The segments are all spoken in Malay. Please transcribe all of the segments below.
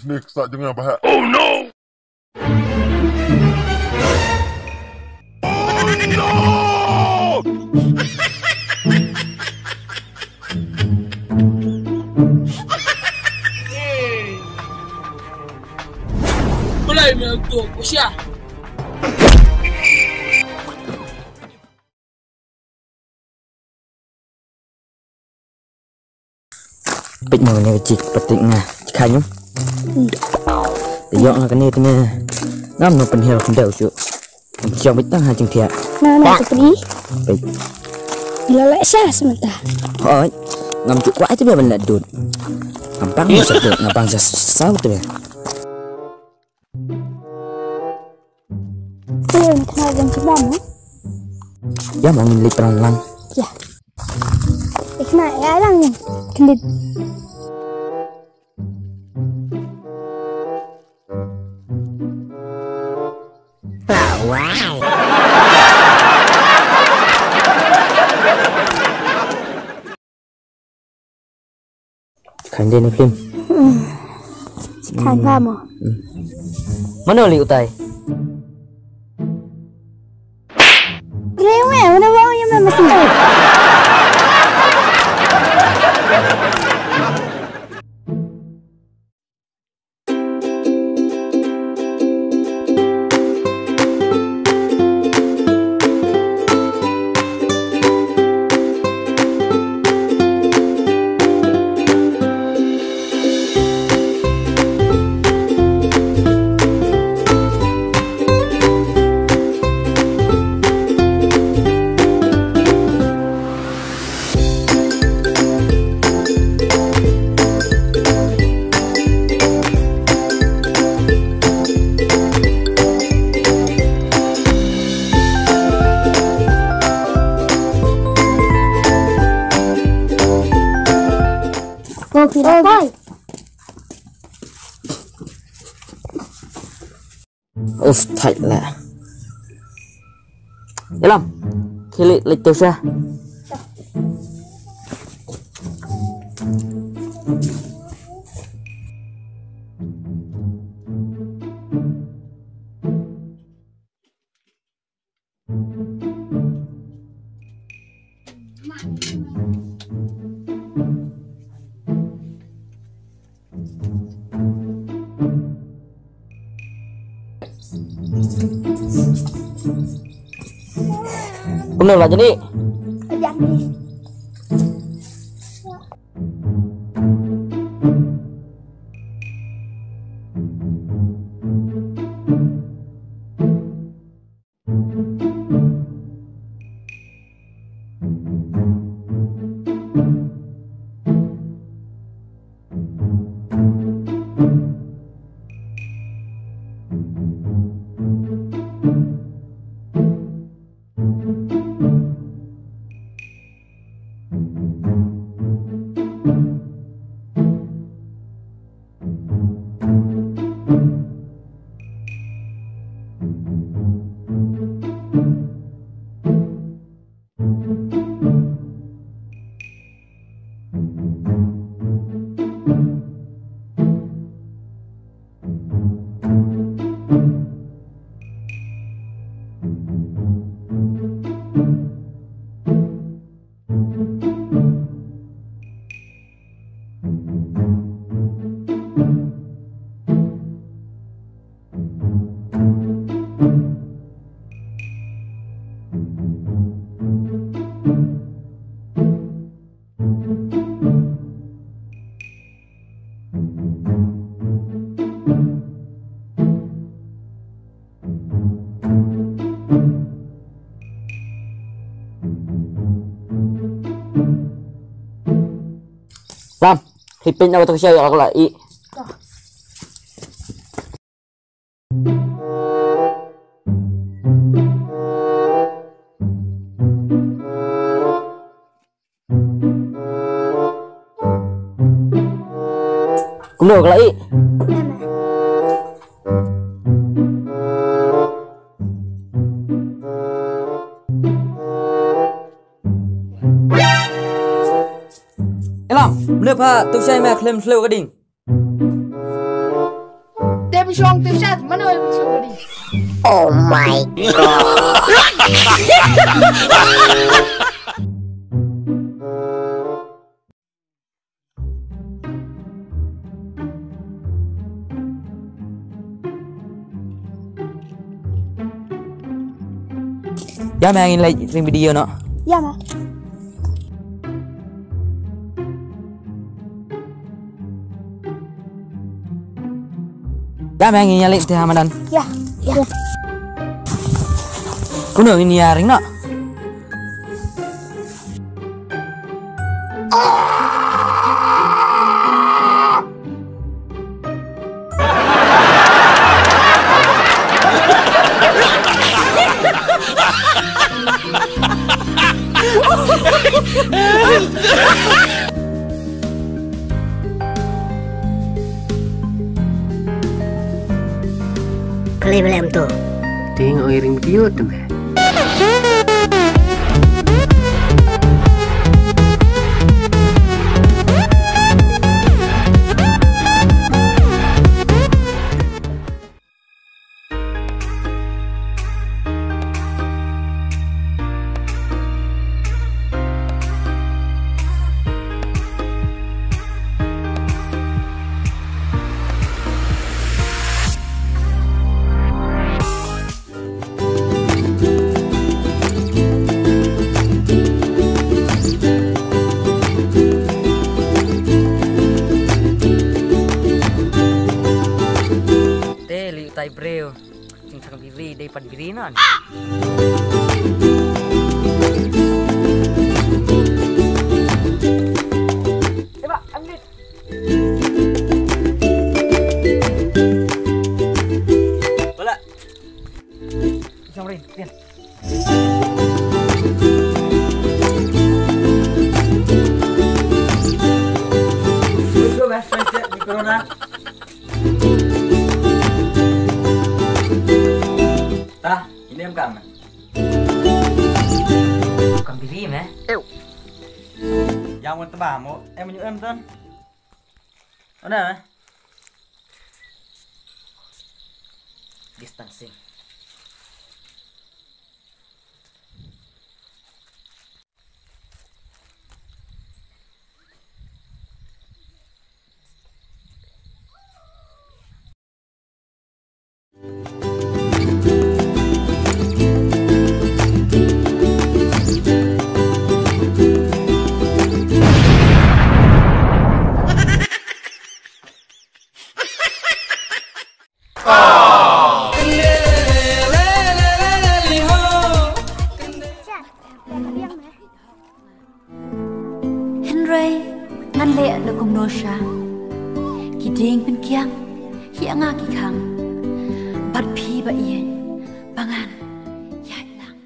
Next start dengan bahat. Oh no! Oh no! Mulai menentuk usia. Bích màu này chỉ bật tịnh nè, khai nhúng. Để dọn là cái này thì nè, ngắm nó phần hiểu không đều chứ. Chồng bích tăng hai chừng thiệt. Nah, itu beri. Bích. Lalak saya sementara. Thôi, ngắm chụp quái chứ bây mình lại đụt. Gampang bisa tuh, gampang sesau tuh ya. Tuh, kenal jam sebelah. Ya mau milik perang. Ya. Kenal ya lang nih. Kelit. Wow. Khánh đây nó phim. Khánh paham. Mana liu tay? Rewel, mana bawa yang masih. Uf, thật là. Để làm. Khi lịch tiêu xa. Bener lah jadi. Jadi. Lam, hipin na ito siya yung akalai. Kumdo akalai. Lam, benda pa tu saya mak klaim slow ke ding. Tapi syong tu syat mana yang syong ni? Oh my god. Ya mak ingin like video no. Ya mah. Ya mak ingin like teh Ramadan. Ya. Ya. Kumdo ini ya ring no. Kali belum tu. Tengok iring video tu meh. Tai breu, cincang biri daripada biri non. Coba ambil. Bola. Jomrin, pian. Itu bahasa di corona. Tah, ini em kam. Bukan biri meh. Yang mau tebak mau, menyuk em tuan. Ada meh. Distancing. Henry ngăn lệ được cùng đồ sa kỳ điên bên kiang hiện ngã kỳ khang bắt phi bậy yên bằng an giải lăng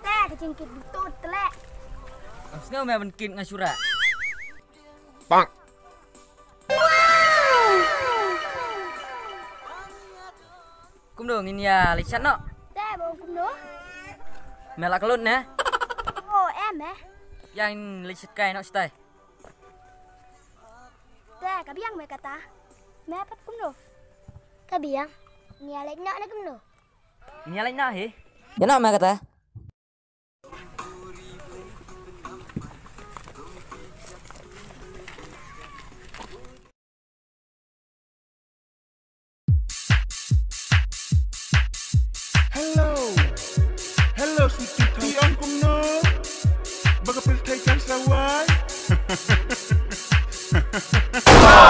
Teh kecingkit betul telek. Sekarang meh mungkin ngasura. Bang. Kumdo ngin ya lichat no. Teh bau kumdo. Melak kelut nè. Oh em eh. Yang lichat kai no stai. Teh kabiang me kata. Me pat kumdo. Kabiang. Nia lek nak na kumdo. Ini lain nah he. Ya nak meh kata. Hello, sweetie pie. Tiang kumno. Baga pilih kan sawai. No!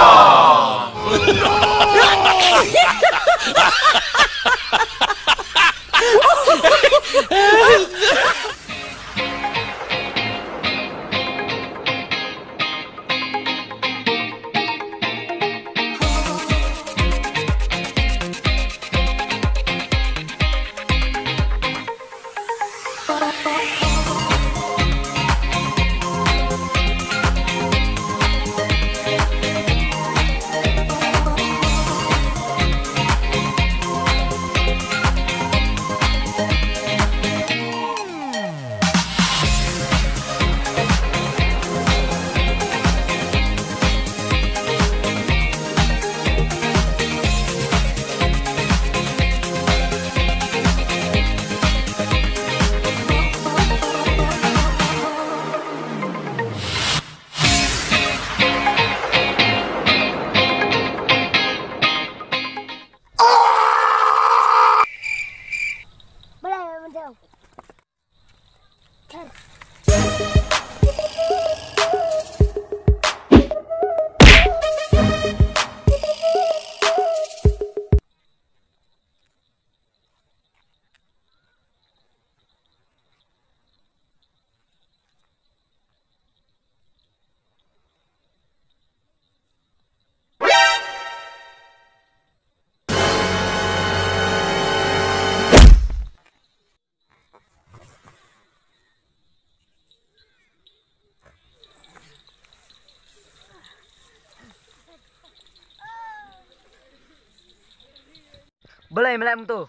Boleh melek tu.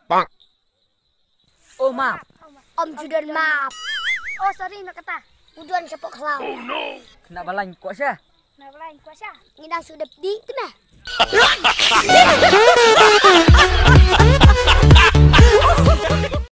Bang. Oh maaf. Om Judan maaf. Oh sorry nak kata. Uduan sepok kelau. Oh no. Kena balai kuasa. Nak lain kuasa. Ngidang sudah di tu nah.